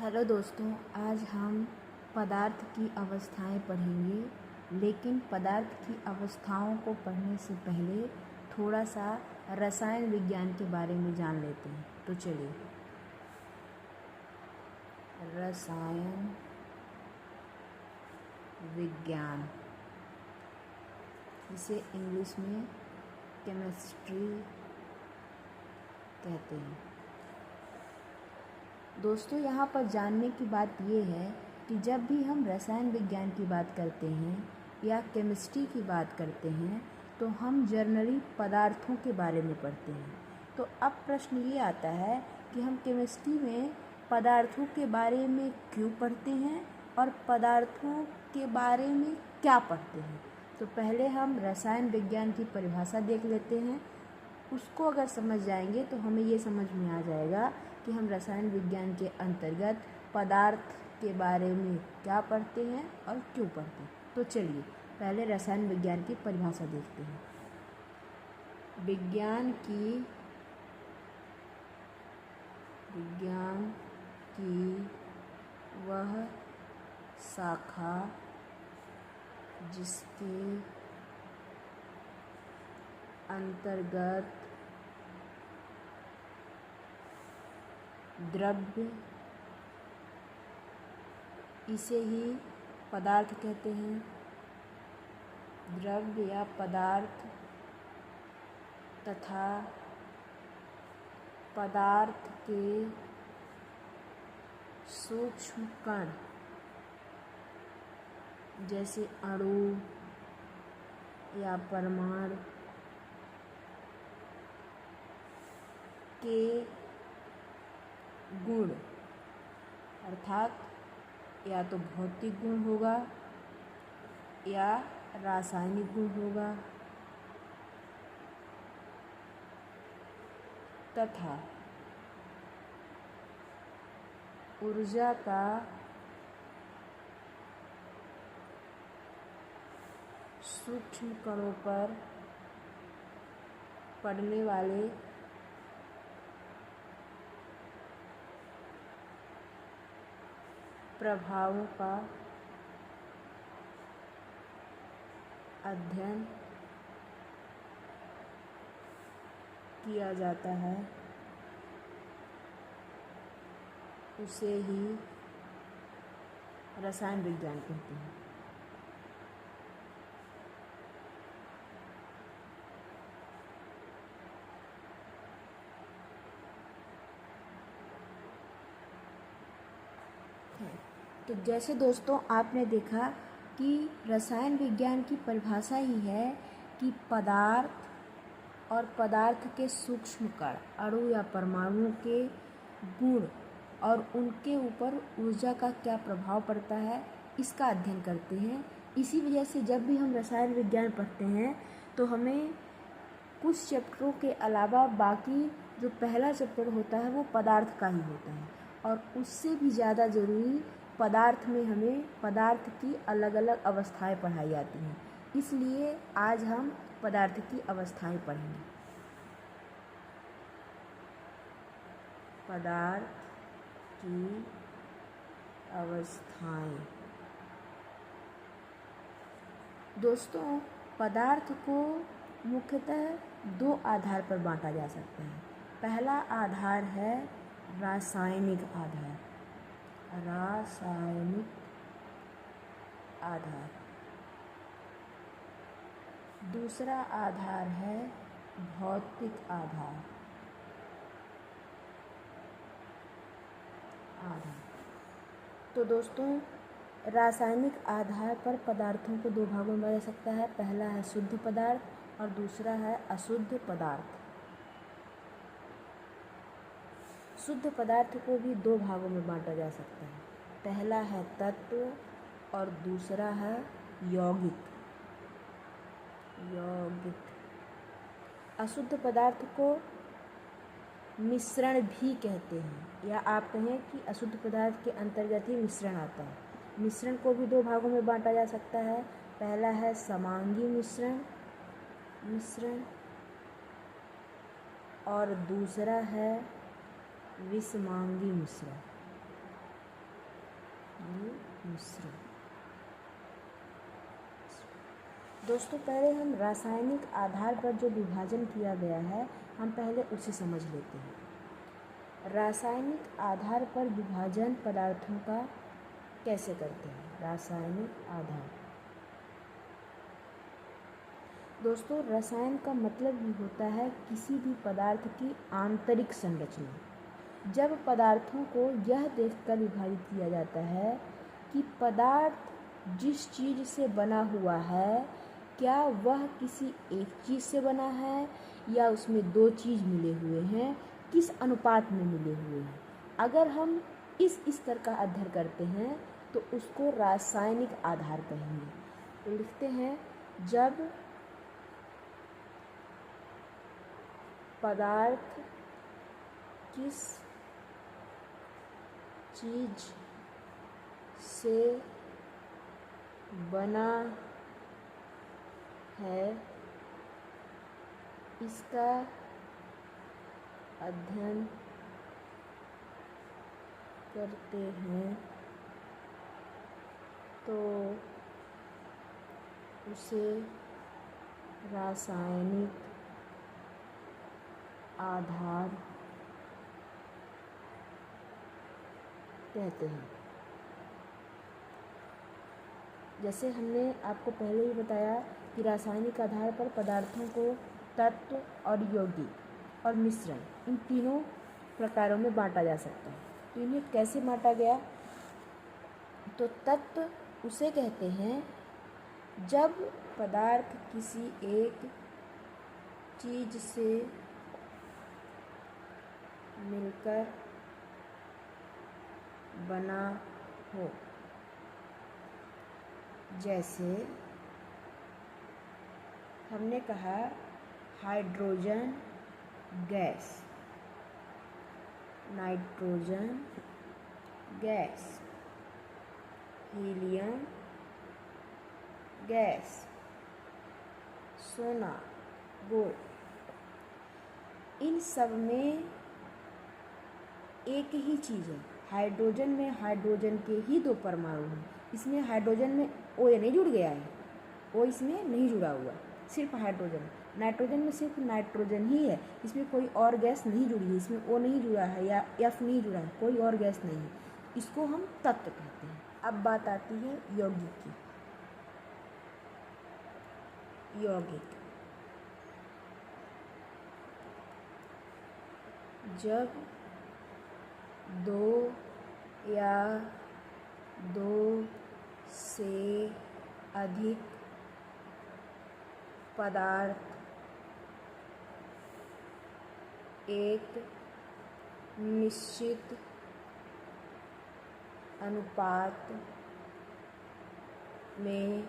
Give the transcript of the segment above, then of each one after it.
Hello दोस्तों, आज हम पदार्थ की अवस्थाएं पढ़ेंगे। लेकिन पदार्थ की अवस्थाओं को पढ़ने से पहले थोड़ा सा रसायन विज्ञान के बारे में जान लेते हैं। तो चलिए, रसायन विज्ञान, इसे इंग्लिश में केमिस्ट्री कहते हैं। दोस्तों, यहाँ पर जानने की बात ये है कि जब भी हम रसायन विज्ञान की बात करते हैं या केमिस्ट्री की बात करते हैं तो हम जनरली पदार्थों के बारे में पढ़ते हैं। तो अब प्रश्न ये आता है कि हम केमिस्ट्री में पदार्थों के बारे में क्यों पढ़ते हैं और पदार्थों के बारे में क्या पढ़ते हैं। तो पहले हम रसायन विज्ञान की परिभाषा देख लेते हैं। उसको अगर समझ जाएंगे तो हमें ये समझ में आ जाएगा कि हम रसायन विज्ञान के अंतर्गत पदार्थ के बारे में क्या पढ़ते हैं और क्यों पढ़ते हैं। तो चलिए पहले रसायन विज्ञान की परिभाषा देखते हैं। विज्ञान की वह शाखा जिसके अंतर्गत द्रव्य, इसे ही पदार्थ कहते हैं। द्रव्य या पदार्थ तथा पदार्थ के सूक्ष्म कण जैसे अणु या परमाणु के गुण, अर्थात या तो भौतिक गुण होगा या रासायनिक गुण होगा, तथा ऊर्जा का सूक्ष्म कणों पर पड़ने वाले प्रभावों का अध्ययन किया जाता है, उसे ही रसायन विज्ञान कहते हैं। तो जैसे दोस्तों आपने देखा कि रसायन विज्ञान की परिभाषा ही है कि पदार्थ और पदार्थ के सूक्ष्म कण, अणु या परमाणुओं के गुण और उनके ऊपर ऊर्जा का क्या प्रभाव पड़ता है, इसका अध्ययन करते हैं। इसी वजह से जब भी हम रसायन विज्ञान पढ़ते हैं तो हमें कुछ चैप्टरों के अलावा बाकी जो पहला चैप्टर होता है वो पदार्थ का ही होता है, और उससे भी ज़्यादा ज़रूरी पदार्थ में हमें पदार्थ की अलग अलग अवस्थाएं पढ़ाई जाती हैं। इसलिए आज हम पदार्थ की अवस्थाएं पढ़ेंगे। पदार्थ की अवस्थाएं। दोस्तों, पदार्थ को मुख्यतः दो आधार पर बांटा जा सकता है। पहला आधार है रासायनिक आधार, दूसरा आधार है भौतिक आधार। तो दोस्तों, रासायनिक आधार पर पदार्थों को दो भागों में बांटा जा सकता है। पहला है शुद्ध पदार्थ और दूसरा है अशुद्ध पदार्थ। शुद्ध पदार्थ को भी दो भागों में बांटा जा सकता है। पहला है तत्व और दूसरा है यौगिक। अशुद्ध पदार्थ को मिश्रण भी कहते हैं, या आप कहें कि अशुद्ध पदार्थ के अंतर्गत ही मिश्रण आता है। मिश्रण को भी दो भागों में बांटा जा सकता है। पहला है समांगी मिश्रण और दूसरा है विषमांगी मिश्रण। मिश्रण। दोस्तों, पहले हम रासायनिक आधार पर जो विभाजन किया गया है, हम पहले उसे समझ लेते हैं। रासायनिक आधार पर विभाजन पदार्थों का कैसे करते हैं? रासायनिक आधार। दोस्तों, रसायन का मतलब भी होता है किसी भी पदार्थ की आंतरिक संरचना। जब पदार्थों को यह देखकर विभाजित किया जाता है कि पदार्थ जिस चीज़ से बना हुआ है, क्या वह किसी एक चीज़ से बना है या उसमें दो चीज़ मिले हुए हैं, किस अनुपात में मिले हुए हैं। अगर हम इस स्तर का अध्ययन करते हैं तो उसको रासायनिक आधार कहेंगे। तो लिखते हैं, जब पदार्थ किस चीज़ से बना है, इसका अध्ययन करते हैं तो उसे रासायनिक आधार कहते हैं। जैसे हमने आपको पहले ही बताया कि रासायनिक आधार पर पदार्थों को तत्व और यौगिक और मिश्रण, इन तीनों प्रकारों में बांटा जा सकता है। तो इन्हें कैसे बांटा गया? तो तत्व उसे कहते हैं जब पदार्थ किसी एक चीज़ से मिलकर बना हो। जैसे हमने कहा hydrogen gas, nitrogen gas, helium gas, सोना, गोल्ड, इन सब में एक ही चीज़ है। हाइड्रोजन में हाइड्रोजन के ही दो परमाणु हैं। इसमें हाइड्रोजन में ओ नहीं जुड़ गया है, ओ इसमें नहीं जुड़ा हुआ, सिर्फ हाइड्रोजन। नाइट्रोजन में सिर्फ नाइट्रोजन ही है, इसमें कोई और गैस नहीं जुड़ी है, इसमें ओ नहीं जुड़ा है या एफ नहीं जुड़ा है, कोई और गैस नहीं है। इसको हम तत्व कहते हैं। अब बात आती है यौगिक की। यौगिक, जब दो या दो से अधिक पदार्थ एक निश्चित अनुपात में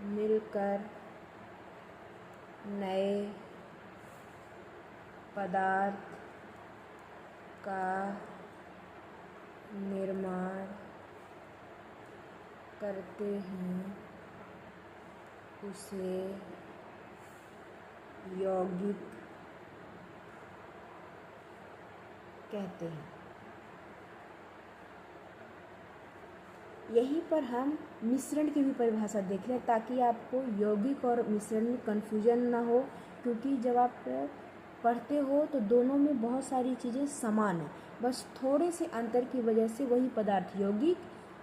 मिलकर नए पदार्थ का निर्माण करते हैं, उसे यौगिक कहते हैं। यहीं पर हम मिश्रण की भी परिभाषा देख लें ताकि आपको यौगिक और मिश्रण में कन्फ्यूजन ना हो, क्योंकि जब आप पढ़ते हो तो दोनों में बहुत सारी चीज़ें समान हैं, बस थोड़े से अंतर की वजह से वही पदार्थ यौगिक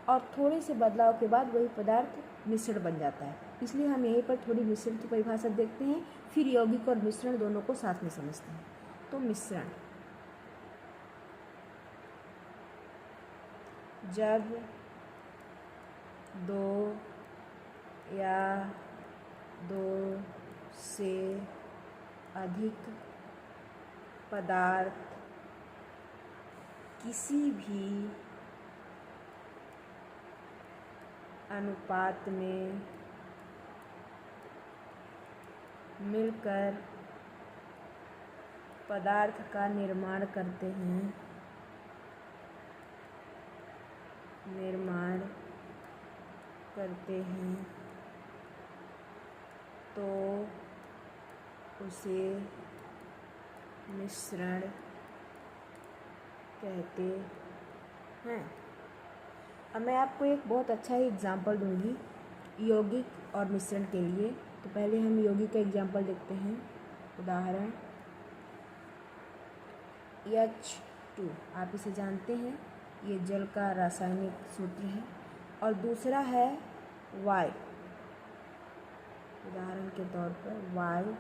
और थोड़े से बदलाव के बाद वही पदार्थ मिश्रण बन जाता है। इसलिए हम यहीं पर थोड़ी मिश्रण की परिभाषा देखते हैं, फिर यौगिक और मिश्रण दोनों को साथ में समझते हैं। तो मिश्रण, जब दो या दो से अधिक पदार्थ किसी भी अनुपात में मिलकर पदार्थ का निर्माण करते हैं, तो उसे मिश्रण कहते हैं। अब मैं आपको एक बहुत अच्छा ही एग्जाम्पल दूंगी यौगिक और मिश्रण के लिए। तो पहले हम यौगिक का एग्जाम्पल देखते हैं। उदाहरण H2, आप इसे जानते हैं, ये जल का रासायनिक सूत्र है। और दूसरा है वायु, उदाहरण के तौर पर वायु,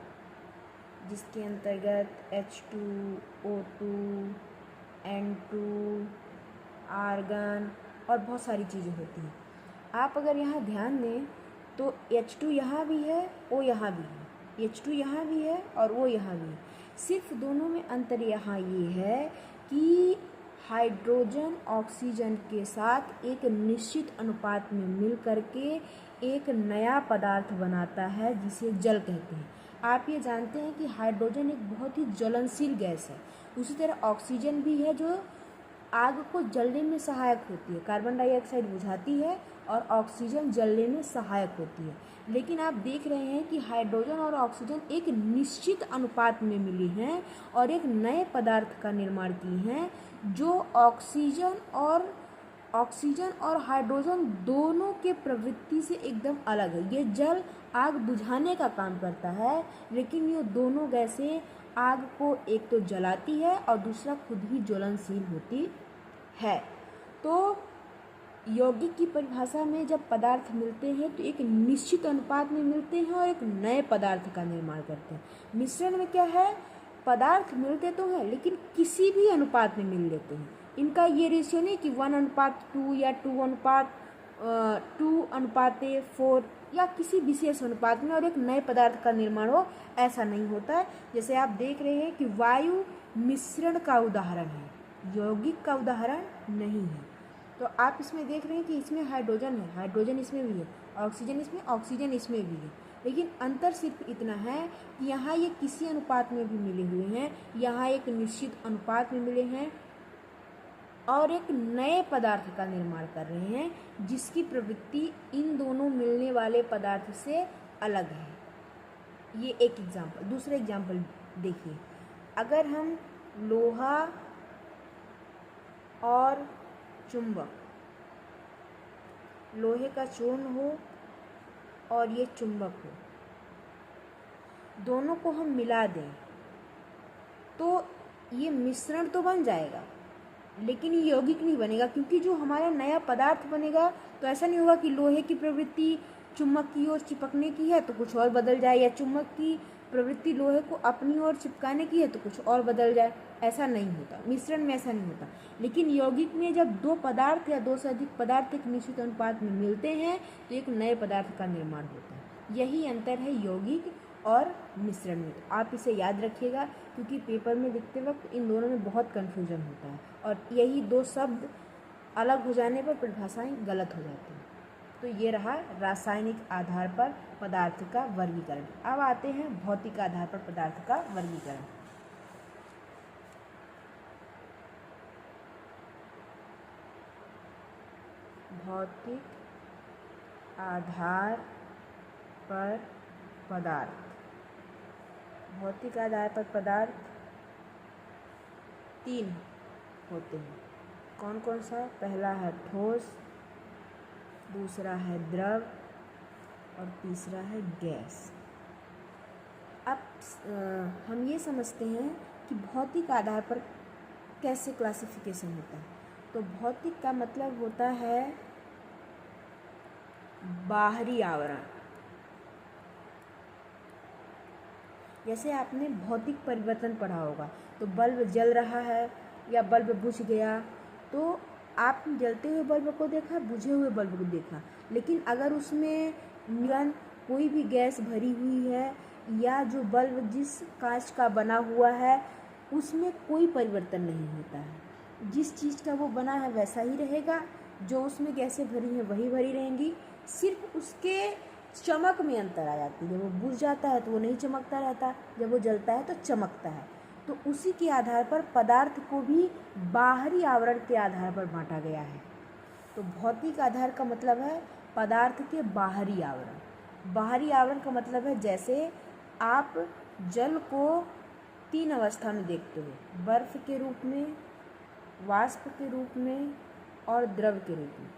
जिसके अंतर्गत H2O2 N2 आर्गन और बहुत सारी चीज़ें होती हैं। आप अगर यहाँ ध्यान दें तो H2 यहाँ भी है, O यहाँ भी है, H2 यहाँ भी है और O यहाँ भी है। सिर्फ दोनों में अंतर यहाँ ये है कि हाइड्रोजन ऑक्सीजन के साथ एक निश्चित अनुपात में मिल करके एक नया पदार्थ बनाता है जिसे जल कहते हैं। आप ये जानते हैं कि हाइड्रोजन एक बहुत ही ज्वलनशील गैस है। उसी तरह ऑक्सीजन भी है जो आग को जलने में सहायक होती है। कार्बन डाइऑक्साइड बुझाती है और ऑक्सीजन जलने में सहायक होती है। लेकिन आप देख रहे हैं कि हाइड्रोजन और ऑक्सीजन एक निश्चित अनुपात में मिली हैं और एक नए पदार्थ का निर्माण की हैं जो ऑक्सीजन और हाइड्रोजन दोनों के प्रवृत्ति से एकदम अलग है। ये जल आग बुझाने का काम करता है, लेकिन ये दोनों गैसें आग को एक तो जलाती है और दूसरा खुद ही ज्वलनशील होती है। तो यौगिक की परिभाषा में जब पदार्थ मिलते हैं तो एक निश्चित अनुपात में मिलते हैं और एक नए पदार्थ का निर्माण करते हैं। मिश्रण में क्या है, पदार्थ मिलते तो हैं लेकिन किसी भी अनुपात में मिल लेते हैं। इनका ये रेशियो नहीं कि 1:2 या 2:4 या किसी विशेष अनुपात में और एक नए पदार्थ का निर्माण हो, ऐसा नहीं होता है। जैसे आप देख रहे हैं कि वायु मिश्रण का उदाहरण है, यौगिक का उदाहरण नहीं है। तो आप इसमें देख रहे हैं कि इसमें हाइड्रोजन है, हाइड्रोजन इसमें भी है, ऑक्सीजन इसमें भी है। लेकिन अंतर सिर्फ इतना है कि यहाँ ये किसी अनुपात में भी मिले हुए हैं, यहाँ एक निश्चित अनुपात में मिले हैं और एक नए पदार्थ का निर्माण कर रहे हैं जिसकी प्रवृत्ति इन दोनों मिलने वाले पदार्थ से अलग है। ये एक एग्जाम्पल। दूसरा एग्जाम्पल देखिए, अगर हम लोहा और चुंबक, लोहे का चूर्ण हो और ये चुंबक हो, दोनों को हम मिला दें तो ये मिश्रण तो बन जाएगा लेकिन ये यौगिक नहीं बनेगा, क्योंकि जो हमारा नया पदार्थ बनेगा तो ऐसा नहीं होगा कि लोहे की प्रवृत्ति चुंबक की ओर चिपकने की है तो कुछ और बदल जाए, या चुंबक की प्रवृत्ति लोहे को अपनी ओर चिपकाने की है तो कुछ और बदल जाए। ऐसा नहीं होता, मिश्रण में ऐसा नहीं होता। लेकिन यौगिक में जब दो पदार्थ या दो से अधिक पदार्थ एक निश्चित अनुपात में मिलते हैं तो एक नए पदार्थ का निर्माण होता है। यही अंतर है यौगिक और मिश्रण में। आप इसे याद रखिएगा क्योंकि पेपर में लिखते वक्त इन दोनों में बहुत कन्फ्यूजन होता है और यही दो शब्द अलग हो जाने पर परिभाषाएं गलत हो जाती हैं। तो ये रहा रासायनिक आधार पर पदार्थ का वर्गीकरण। अब आते हैं भौतिक आधार पर पदार्थ का वर्गीकरण। भौतिक आधार पर पदार्थ, भौतिक आधार पर पदार्थ तीन होते हैं। कौन कौन सा? पहला है ठोस, दूसरा है द्रव और तीसरा है गैस। अब हम ये समझते हैं कि भौतिक आधार पर कैसे क्लासिफिकेशन होता है। तो भौतिक का मतलब होता है बाहरी आवरण। जैसे आपने भौतिक परिवर्तन पढ़ा होगा, तो बल्ब जल रहा है या बल्ब बुझ गया, तो आपने जलते हुए बल्ब को देखा, बुझे हुए बल्ब को देखा, लेकिन अगर उसमें निरंतर कोई भी गैस भरी हुई है या जो बल्ब जिस कांच का बना हुआ है उसमें कोई परिवर्तन नहीं होता है। जिस चीज़ का वो बना है वैसा ही रहेगा, जो उसमें गैसें भरी हैं वही भरी रहेंगी, सिर्फ उसके चमक में अंतर आ जाती है। जब वो बुझ जाता है तो वो नहीं चमकता रहता, जब वो जलता है तो चमकता है। तो उसी के आधार पर पदार्थ को भी बाहरी आवरण के आधार पर बांटा गया है। तो भौतिक आधार का मतलब है पदार्थ के बाहरी आवरण। बाहरी आवरण का मतलब है जैसे आप जल को तीन अवस्था में देखते हो, बर्फ के रूप में, वाष्प के रूप में और द्रव के रूप में।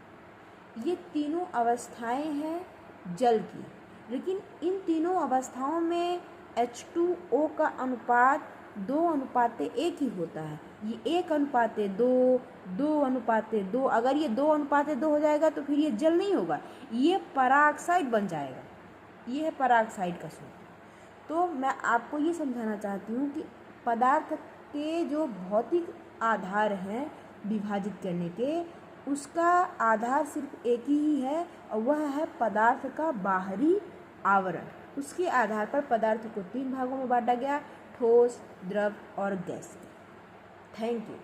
ये तीनों अवस्थाएं हैं जल की, लेकिन इन तीनों अवस्थाओं में H2O का अनुपात 2:1 ही होता है। ये 1:2, 2:2, अगर ये 2:2 हो जाएगा तो फिर ये जल नहीं होगा, ये पराऑक्साइड बन जाएगा। ये है पराऑक्साइड का सूत्र। तो मैं आपको ये समझाना चाहती हूँ कि पदार्थ के जो भौतिक आधार हैं विभाजित करने के, उसका आधार सिर्फ एक ही है और वह है पदार्थ का बाहरी आवरण। उसके आधार पर पदार्थ को 3 भागों में बांटा गया, ठोस, द्रव और गैस। Thank you.